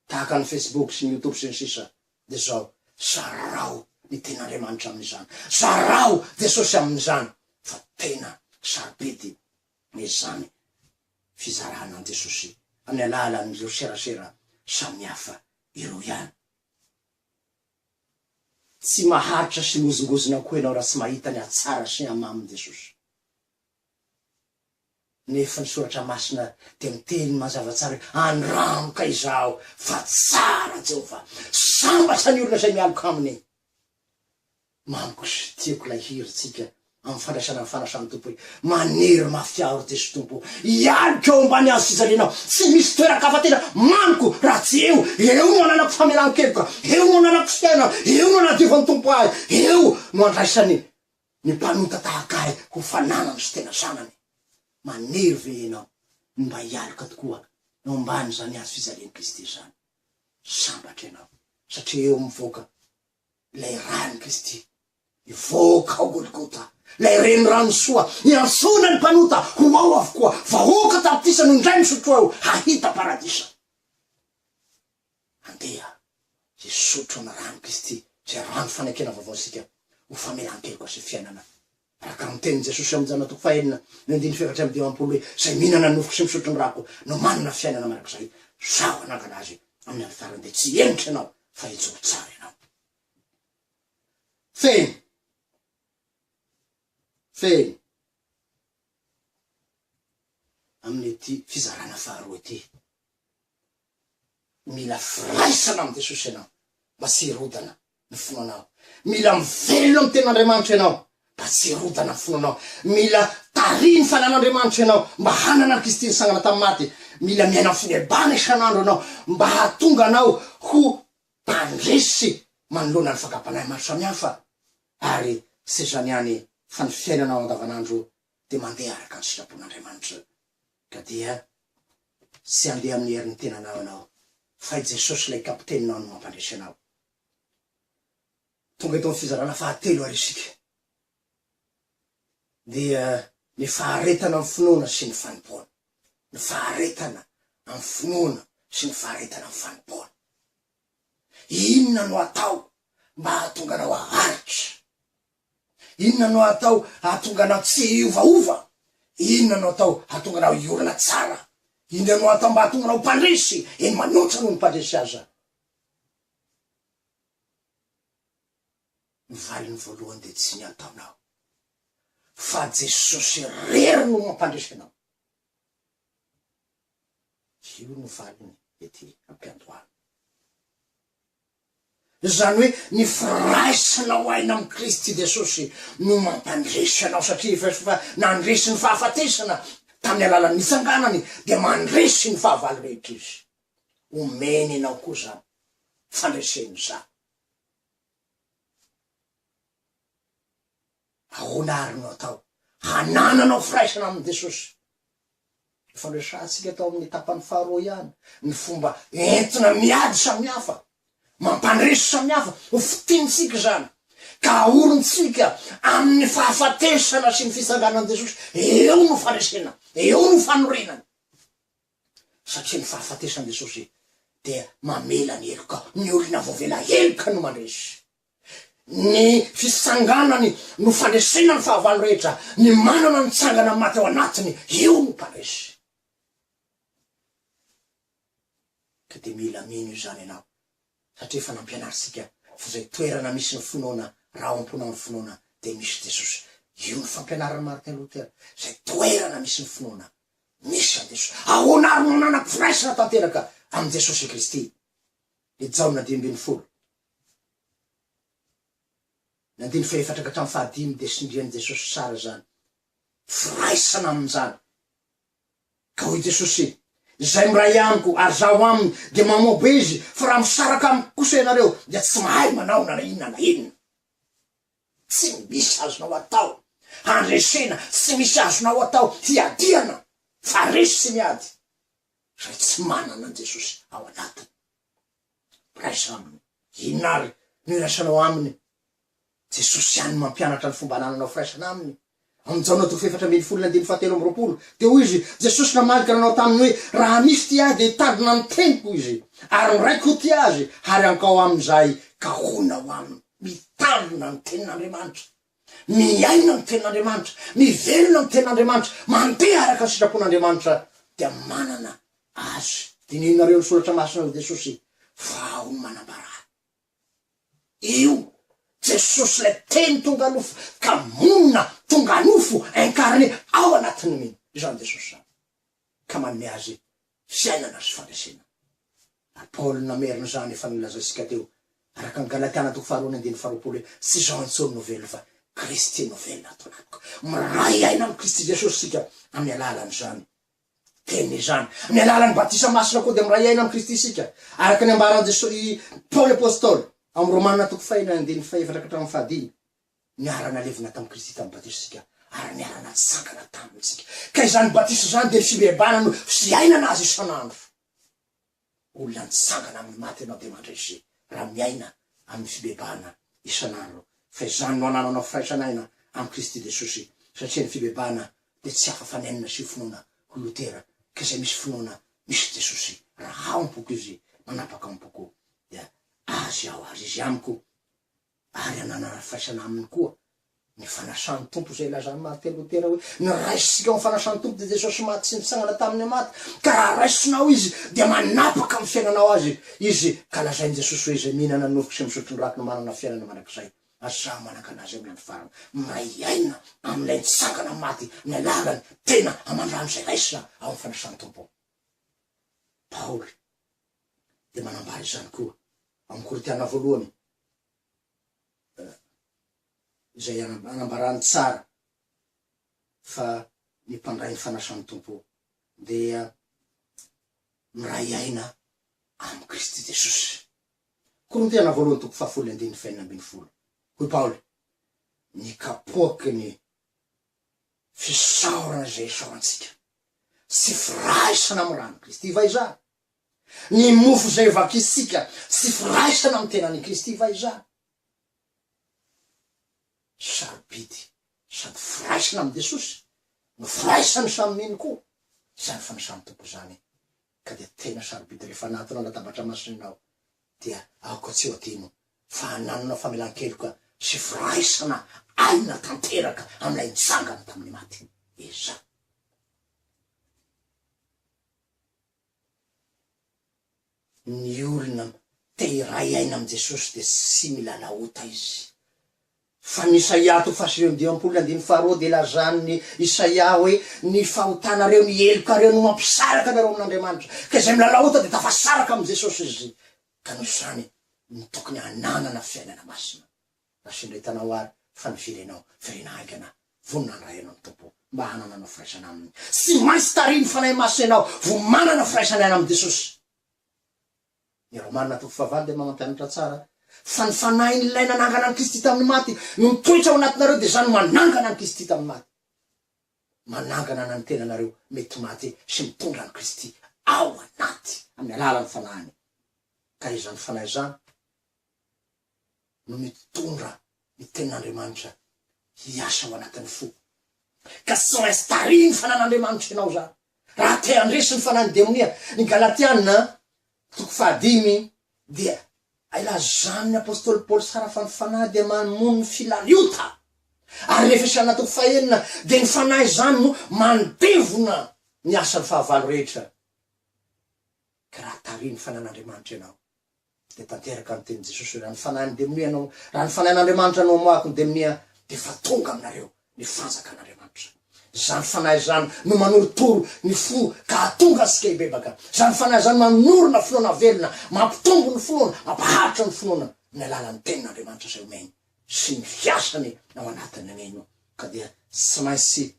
tahaka ny Facebook sy ny YouTube sy ny sisa dia zao sarao ny tenin'Andriamanitra amin'izany sarao Jesosy amin'izany fa tena saribedy izany fizarana an' Jesosy amin'ny alalan'ireo serasera samihafa ireo ihany. Tsy maharitra sy mozongozona koa ianao raha tsy mahita ny atsara sy ny amamin' Jesosy. Nefa ny soratra masina dia miteny mazavatsara andramoka izao fa tsara Jehova sambatra ny olona zay mialoka aminy. Mamiko sy tiako ilay hiritsika amin'ny fandraisana ny fanasan'ny tompo hoe maniry mafiaro Jesosy tompo ialoka eo ambany azo fizalianao tsy misy toeran-kafatena mamiko raha tsy eo no ananako famelan-keloka eo no ananako fiaina eo no anadiovan'ny tompo ahy eo no andraisany ny mpanota tahaka ahy ho fananany sy tena sanany. Maniry ve ianao mba hialoka tokoa no ambany zany azo fizalian'i Kristy zany sambatra ianao satria eo mivoaka ilay rany Kristy ivoaka ao Golgota lay reny rano soa iantsona ny mpanota ho ao avokoa vahoaka tapitisa no indray misotro ao hahita paradisa. Andeha isotro ny rano Kristy zay rano fanekena vaovaosika ho famelan-keloka sy fiainana araka amin'ny tenin' Jesosy amin'izany toko fahenina ny andiny efatra amby dimampolo hoe zay mihinana nofoko sy misotro ny rako no manana fiainana marak'izay sao anangana azy amin'ny alitarany dia tsy enitra ianao fa hijobo tsara ianao. Feny amin'ny ety fizarana faharoa ety mila firaisana amin'ny Jesosy ianao mba tsy hirodana ny fonanao. Mila mivelona amin'ny tenin'Andriamanitra ianao mba tsy hirodana ny fonanao. Mila tary ny fanan'Andriamanitra ianao mba hanana ny Kristy nisangana tamin'ny maty. Mila miaina finebana isan'andro ianao mba hahatonga anao ho mpandresy manoloana ny fagapanahy maro samihafa ary tsy zany ihany fa ny fiainanao andavanandro dia mandeha araka ny sitrapon'Andriamanitra ka dia tsy handeha amin'ny herin'ny tenanao ianao fa i Jesosy ilay kapiteninao no mampandresy anao. Tonga eto amin'ny fizarana fahatelo ary isika dia ny faharetana amin'ny finoana sy ny fanompoana. Ny faharetana amin'ny finoana sy ny faharetana amin'ny fanompoana. Inona no atao mba hahatonga anao haharitra? Inona no atao hahatonga anao tsy iovaova? Inona no atao hahatonga anao iorana tsara? Inona no atao mba hahatonga anao mpandresy? Eny manotra no ny mpandresy aza. Ny valiny voalohany dia tsy ny ataonao, fa Jesosy rery no mampandresy anao. Io no valiny ety ampiandohana. Zany hoe ny firaisanao aina amin'ny Kristy Jesosy no mampandresy anao, satria fa nandresy ny fahafatesana tamin'ny alalan'ny nitsanganany dia mandresy ny fahavalo rehetra izy. Omeny anao koa zany fandreseny za. Ahoana ary no atao hanananao firaisana amin'ny Jesosy? Fandraisantsika atao amin'ny tapany faharoa ihany, ny fomba entina miady samihafa, mampandresy samihafa, ho fitiantsika zany, ka aorontsika amin'ny fahafatesana sy ny fisanganan'i Jesosy. Eo no fandresena, eo no fanorenana. Satria ny fahafatesan'i Jesosy dia mamela ny heloka, ny olona voavela heloka no mandresy. Ny fisanganany no fandresena ny fahavalo rehetra, ny manana ny tsangana maty ao anatiny, io no mpandresy. Ka dia mila mino izany ianao, satria efa nampianarsika fa zay toerana misy ny finoana, raha ampona amin'ny finoana dia misy Jesosy. Io ny fampianarana Martin Luther, zay toerana misy ny finoana misy an Jesosy. Ahoana ary no nanam-piraisana tanteraka amin'ny Jesosy Kristy. Ny Jaona 10:20. Nandiny faefatra ka hatramin'ny fahadimy dia sindrian'i Jesosy tsara zany, firaisana amin'izany. Ka hoy Jesosy, zay miray amiko ary zaho aminy dia mamobe izy, fa raha misaraka amiko kosa ianareo dia tsy mahay manao na inona na inona. Tsy misy azonao atao handresena, tsy misy azonao atao hiadiana fa resy sy miady, zay tsy manana an Jesosy ao anatiny. Piraisa aminy. Inona ary no iraisanao aminy? Jesosy ihany mampianatra ny fomba hanananao firaisana aminy. Amin'ny Jaona 4:17 dia hoy izy, Jesosy namalika nanao taminy hoe, raha misy ty ahy dia tandrina ny teniko izy, ary miraiko ty azy, ary ankao amin'izay ka honao aminy. Mitandrina ny tenin'Andriamanitra, miaina ny tenin'Andriamanitra, mivelona ny tenin'Andriamanitra, mandeha araka ny sitrapon'Andriamanitra, dia manana azy. Dininareo ny soratra masina ho Jesosy, fa ho manambara. Io Jesosy lay teny tonga nofo, ka monina tonga nofo incarné ao anatiny miny. Izany Jesosy zany. Ka manome azy fiainana sy fandresena. Paoly namerina zany efa nilazasika teo, araka ny Galatiana 2:20, tsy Jean intsony no velo fa Kristy no velona ato anatiko. Miray aina amin'ny Kristy Jesosy sika amin'ny alalan'ny zany teny zany, amin'ny alalan'ny batisa masina koa dia miray aina amin'ny Kristy sika, araka ny ambaran'i Jesosy Paoly apôstôly amin'ny Romanina 5:1-5, niarana levina tamin'ny Kristy tamin'ny batisa sika, ary niarana tsangana tamintsika. Ka izany batisa zany dia fibebana no fiainana azy isanandro. Olona nitsangana amin'ny maty ianao dia mandresy raha miaina amin'ny fibebana isanandro. Fa izany no anananao firaisan'aina amin'ny Kristy Jesosy, satria ny fibebana dia tsy hafa fanenina sy finoana ho Lutera. Ka izay misy finoana misy Jesosy, raha ampoko izy manapaka ampoko dia azy ao azy izy amiko, ary ananana firaisana aminy koa ny fanasan'ny tompo, zay lazany Martin Luther hoe ny raisitsika amin'ny fanasan'ny tompo dia Jesosy maty sy nitsangana tamin'ny maty. Ka raha raisinao izy dia manapaka amin'ny fiainanao azy izy, ka lazainy Jesosy hoe izay mihinana nofo sy misotro ny rako no manana fiainana manakizay. Aza manaka anazy amin'ny andro farany, mahay aina amin'ilay nitsangana maty, ny alalany tena amandrano izay raisina ao amin'ny fanasan'ny tompo. Paoly dia manambara izany koa amin'ny Korintana 1, izay anambarany tsara fa ny mpandray ny fanasan'ny tompo dia miray aina amin'ny Kristy Jesosy. Korintana 1:5-6. Hoy Paoly, nikapoaky ny fisaorana izay isaorantsika sy firaisana amin'ny rano Kristy vaizany, ny mofo izay vakitsika sy firaisana amin'ny tenan'ny Kristy vaizany. Sarobidy sady firaisana amin'ny Jesosy no firaisany samy mino koa zany fa ny samy tompo zany ka dia tena sarobidy rehefa anatinao latabatra masonao dia aoko tsy ho adino fa ananona famelan-keloka sy firaisana aina tanteraka amin'ilay nitsangana tamin'ny maty eza ny olona te iray aina amin' Jesosy de sy milala ota izy fa ny Isaia 8:24 de lazany ny Isaia hoe ny fahotanareo ny elokareo no mampisaraka nareo amin'Andriamanitra ka izay milala ota de tafasaraka amin' Jesosy izy ka noho izany ny tokony hananana fiainana masina raha sendra hitanao ary fa nivirenao firenahikana voninandray anao ny tompo mba hanananao firaisana aminy sy maintsy tariny fanahy maso ianao vo manana firaisana aina amin' Jesosy ny Romanina 9:9 de mamampianatra tsara fa ny fanahy nylay nanangana ny Kristy tamin'ny maty no mitoetra ao anatinareo de zany manangana ny Kristy tamin'ny maty manangana na ny tenanareo mety maty sy mitondra ny Kristy ao anaty amin'ny alalan'ny fanahiny ka izany fanahy zany no mitondra ny tenin'Andriamanitra hiasa ao anatin'ny fo ka tsy maintsy tariny fanan'Andriamanitra ianao zany raha te andresy ny fanahiny demonia ny Galatiana 5:5 dia ilazany ny apôstôly Paoly sara fa ny fanahy dia mamono ny filariota ary rehefa sy anaty 5 de ny fanahy zany no mandevona ny asan'ny fahavalo rehetra ka raha tariny fanan'Andriamanitra ianao de tanteraka ny teny Jesosy raha ny fanahy ny demonia anao raha ny fanahin'Andriamanitra anao amoako ny demonia de fa tonga aminareo ny fanjakan'Andriamanitra zany fanahy zany no manoritoro ny fo ka hatonga asika ibebaka zany fanahy zany manorona finoana velona mampitombo ny finoana mampaharitra ny finoana ny alalan'ny tenin'Andriamanitra zay omeny sy ny fiasany ao anatiny aneno ka dia tsy maintsy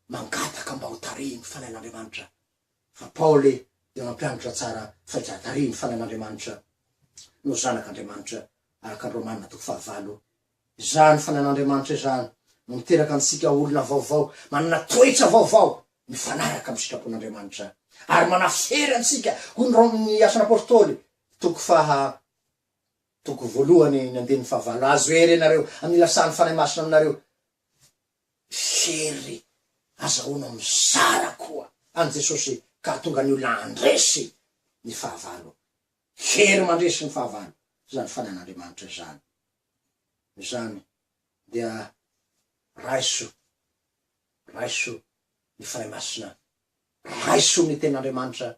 mangataka mba ho tariny fanahin'Andriamanitra fa Paoly dia mampianatra tsara fa tariny fanahin'Andriamanitra no zanak'Andriamanitra araka ny Romanina 9:5 zany fanahin'Andriamanitra zany no miteraka antsika olona vaovao manana toetra vaovao mifanaraka amin'ny sitrapon'Andriamanitra ary manafery antsika ho ny asan'ny apôstôly toko voalohany ny 5 azo ery ianareo amin'ny lasany fanahy masina aminareo fery azahoana mizara koa any Jesosy ka tonga ny olona andresy ny 5 fery mandresy ny 5 zany fanahin'Andriamanitra zany dia raiso ny fanahy masina raiso ny tenin'Andriamanitra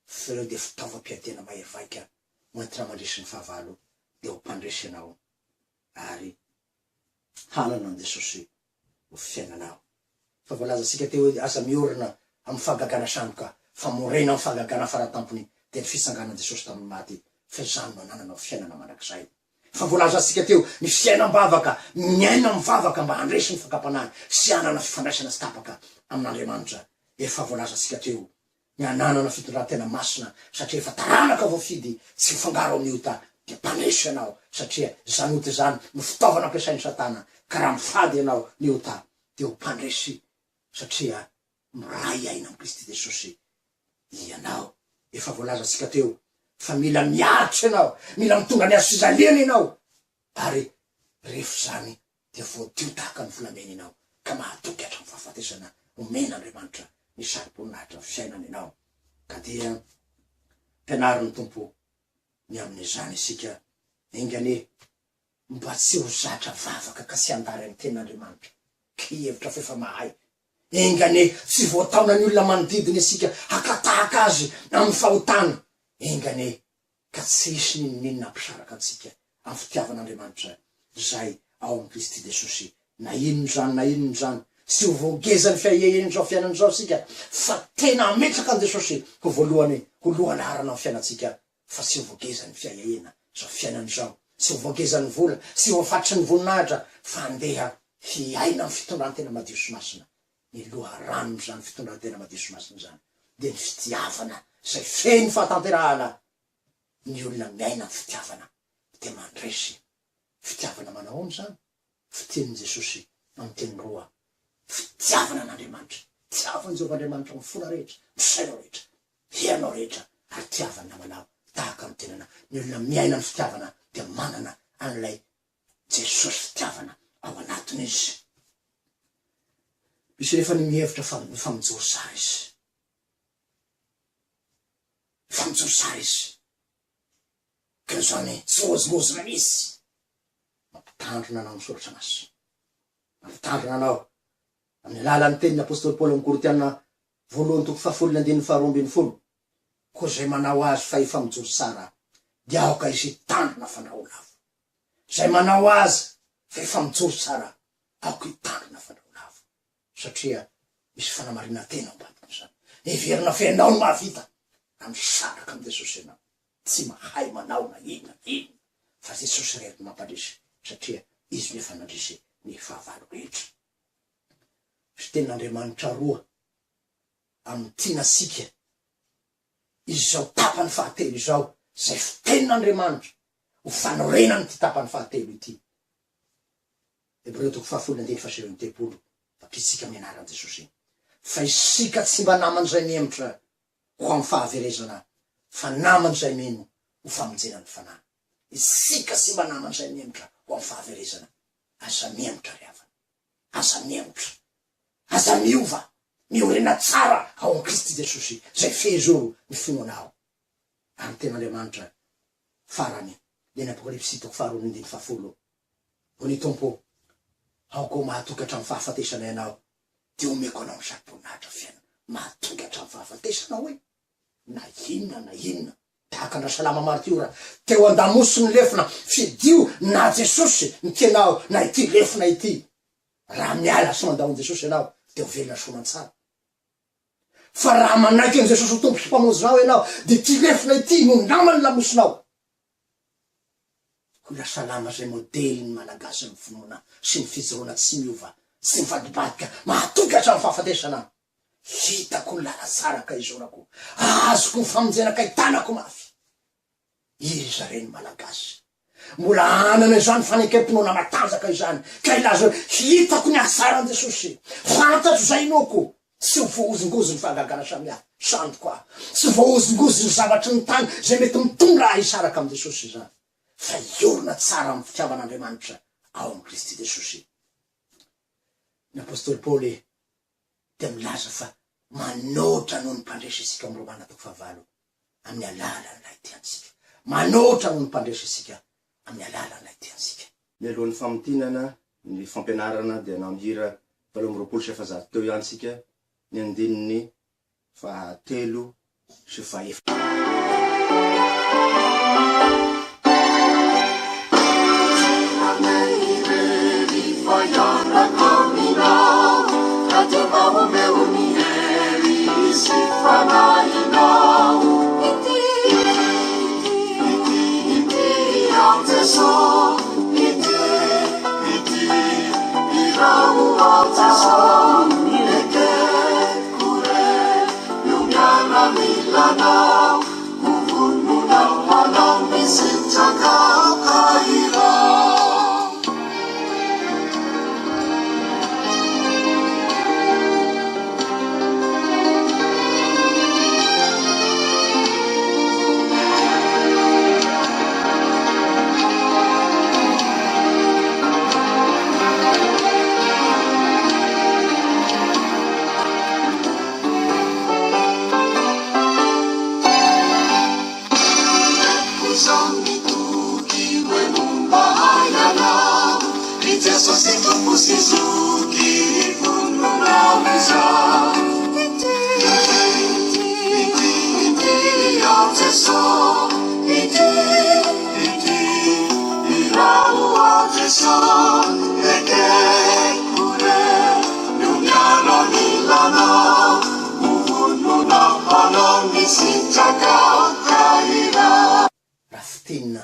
fireo de fitaovam-piadena mahery vaika moentina mandresy ny 5 de ho mpandresy anao ary hanana an Jesosy ho fiainanao fa voalaza sika teo hoe aza miorina amin'ny fahagagana samboka fa morena amin'ny fahagagana faratampony de ny fisanganan Jesosy tamin'ny maty fa zany no hanananao fiainana manak'izay fa voalaza sika teo ny fiainam-bavaka miaina mivavaka mba handresy ny fakampanahy sy hanana fifandraisana sy tapaka amin'Andriamanitra efa voalaza sika teo ny hananana fitondrantena masina satria efa taranaka voafidy tsy mifangaro amin'ny ota de mpandresy ianao satria zany ota zany no fitaovana ampiasain'ny Satana ka raha mifady ianao ny ota de ho mpandresy satria miray aina amin'ny Kristy Jesosy ianao efa voalaza sika teo fa mila miaritra ianao mila mitonga ny azo fizaliana ianao ary rehefa zany de voadio tahaka ny volamena ianao ka mahatoky hatramy fahafatesana omen'Andriamanitra ny sari-poninahitra fiainana ianao ka dia mpianariny tompo ny amin'izany isika engany mba tsy ho zatra vavaka ka sy andary amin'ny tenin'Andriamanitra ka hevitra fefa mahay engany tsy voataona ny olona manodidina isika hakatahaka azy amin'ny fahotana engany ka tsy hisy ninona ampisaraka antsika amin'ny fitiavan'Andriamanitra zay ao amin'ny Kristy Jesosy na inony zany sy ho voageza ny fiahiaheny zao fiainany zao sika fa tena ametraka an Jesosy ho voalohany ho lohalaharana amin'ny fiainatsika fa sy ho voageza ny fiahihena zao fiainany zao sy ho voageza ny vola sy ho afatry ny voninahitra fa andeha hiaina amin'ny fitondrantena madio sy masina ny loharanony zany fitondrantena madio sy masina zany de ny fitiavana zay feny fahatanterahana ny olona miaina ny fitiavana de mandresy fitiavana manahoany zany fitenin'i Jesosy amin'ny teny roa fitiavana an'Andriamanitra tiavany Jehovahandriamanitra amin'ny fona rehetra misainao rehetra hianao rehetra ary tiavany namanao tahaka amin'ny tenana ny olona miaina ny fitiavana de manana an'ilay Jesosy fitiavana ao anatiny izy misy rehefa ny mihevitra fa mijoro sara izy. Fa mijoro sara izy. Ka zany tsozimozina misy. Mampitandrina anao misoratra azy. Mampitandrina anao. Amin'ny alalan'ny tenin'ny apôstôly Paoly amin'ny Korinthiana 1:12-13. Koa zay manao azy fa efa mijoro sara, dia aoka izy hitandrina fandraho lavo. Zay manao azy fa efa mijoro sara, aoka hitandrina fandraho lavo. Satria misy fanamarina tena ambadikin'izany. Heverina fenao no mahavita misaraka amin'ny Jesosy ianao. Tsy mahay manao na inona fa Jesosy rery mampandresy, satria izy nefa nandresy ny fahavalo rehetra. Misy tenin'Andriamanitra roa amin'ny tianasika. Izy zao tapany fahatelo izao, zay fitenin'Andriamanitra ho fanorenany ty tapany fahatelo ity. Hebreo 10:20. Fakitsika amin'ny anaran'i Jesosy. Fa isika tsy mba namany zay miemotra ho amin'ny fahaverezana, fa namany zay mino ho famonjenany fanahy. Isika tsy mba namany zay miemotra ho amin'ny fahaverezana. Aza miemotra ry havana. Aza miemotra. Aza miova. Miorena tsara ao amin'ny Kristy Jesosy, zay fehezoro ny finoanao. Amin'ny ten'Andriamanitra farany, ny Apokalipsy 2:10. Ho ny Tompo, aoko mahatoky hatramin'ny fahafatesana ianao, ty omeko anao ny sarom-poninahitra fiainana. Mahatoky hatramin'ny fahafatesana hoe na inona. Tahaka andra salama maro ty ora. Teo an-damosy ny lefina fidio na Jesosy ny tianao na ity lefina ity. Raha miala sy mandahon'i Jesosy ianao, teo velona soaman tsara. Fa raha manaiky an' Jesosy ho tompo sy mpamonjinao ianao, de ty lefina ity no namany lamosinao. Ho lasa lama zay modely ny malagasy ny finoana sy ny fijoroana tsy miova, tsy mivadibadika, mahatoky hatramin'ny fahafatesana. Hitako ny lala tsara ka izorako, azoko ny famonjena ka hitanako mafy. Iza reny malagasy. Mbola anana izany fanekam-pinoana matanjaka izany, ka ilaza hitako ny asaran' Jesosy. Fantatro zay inoko. Tsy ho voahozongozo ny fahagagana samihafa, sandoko aho. Tsy voahozongozo ny zavatry ny tany zay mety mitondra hisaraka amin'ny Jesosy zany. Fa iorina tsara amin'ny fitiavan'Andriamanitra ao amin'ny Kristy Jesosy. Ny apôstôly Paoly dia milaza fa manoatra noho ny mpandresy isika amin'ny Romana 9:9 amin'ny alalan'ilay tiantsika. Manoatra noho ny mpandresy isika amin'ny alalan'ilay tiantsika.
Mialohan'ny famotinana, ny fampianarana dia nambira 720 teo ihany sika, ny andininy 3 sy 4.
Raha fitenina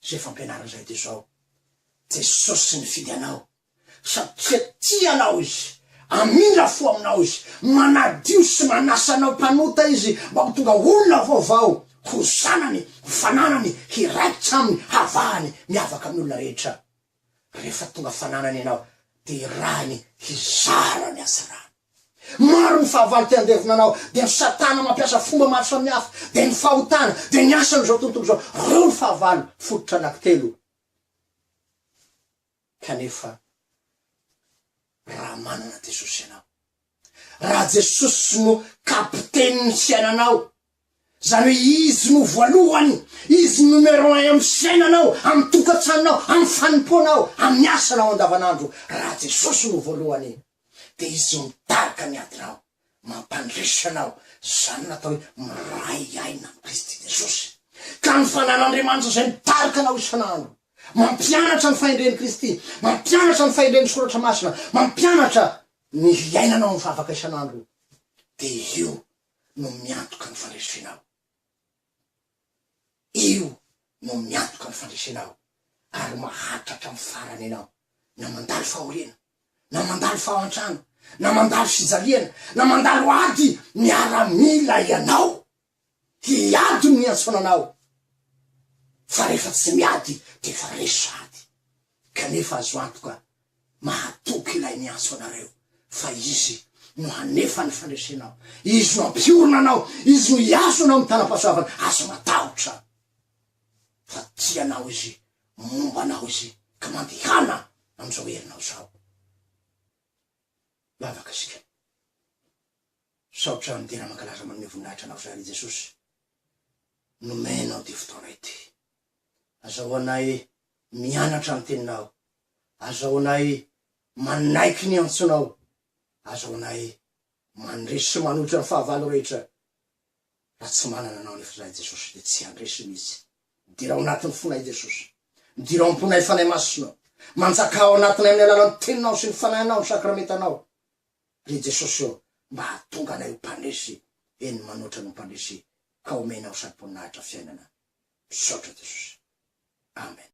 zay fampianarana zay ty zao, Jesosy nifidy anao satria tianao izy, amindra fo aminao izy, manadio sy manasa anao mpanota izy mba ho tonga olona vaovao, ho zanany, ho fananany, hiraikitra aminy, havahany miavaka amin'ny olona rehetra. Rehefa tonga fananany ianao, de rahany hizara ny asarany. Maro ny fahavalo te andevina anao, de ny satana mampiasa fomba maro samihafa, de ny fahotana, de ny asany zao tontolo zao, reo ny fahavalo fototra anankitelo. Kanefa raha manana Jesosy ianao, raha Jesosy no kapitenin'ny fiainanao. Zany hoe izy no voalohany, izy numéro 1 amin'ny fiainanao, amin'ny tokantranonao, amin'ny fanompoanao, amin'ny asanao andavanandro. Raha Jesosy no voalohany, de izy mitarika ny adinao, mampandrisanao. Zany natao hoe miray aina amin'ny Kristy Jesosy. Ka ny fanan'Andriamanitra zay mitarika anao isanandro, mampianatra ny fahendren'i Kristy, mampianatra ny fahendren'ny soratra masina, mampianatra ny iainanao mivavaka isanandro. De io no miantoka ny fandresenao. Io no miantoka ny fandresenao. Ary mahatratra amin'ny farany ianao. Na mandalo fahoriana, na mandalo fahantrana, na mandalo fijaliana, na mandalo ady, miaramila ianao. Hiady no miantsonanao. Fa rehefa tsy miady, de fa resady. Kanefa azo antoka, mahatoky ilay miantso anareo. Fa izy no hanefa ny fandresenao. Izy no ampiorona anao. Izy no iaso anao amin'ny tanam-pahasoavana. Azo matahotra. Fa tianao izy, mombanao izy, ka mandehana am'izao herinao zao. Lavaka sika. Saotra midena mankalaza manome voninahitra anao zary Jesosy. Nomenao ty fotoana ity. Azahoanay mianatra amin'ny teninao. Azahoanay manaiky ny antsonao. Azahoanay mandresy sy manotra ny fahavalo rehetra. Raha tsy manana anao nefa zay Jesosy, de tsy handresy mihitsy. Dirao anatin'ny fonay Jesosy. Dirao amponay fanay masonao. Manjakao anatinay amin'ny alalan'ny teninao sy ny fanahinao, ny sakramentanao. Re Jesosy io, mba hatonga anay ho mpandresy, eny manotra no mpandresy, ka omenao sady voninahitra fiainana. Misaotra Jesosy. Amen.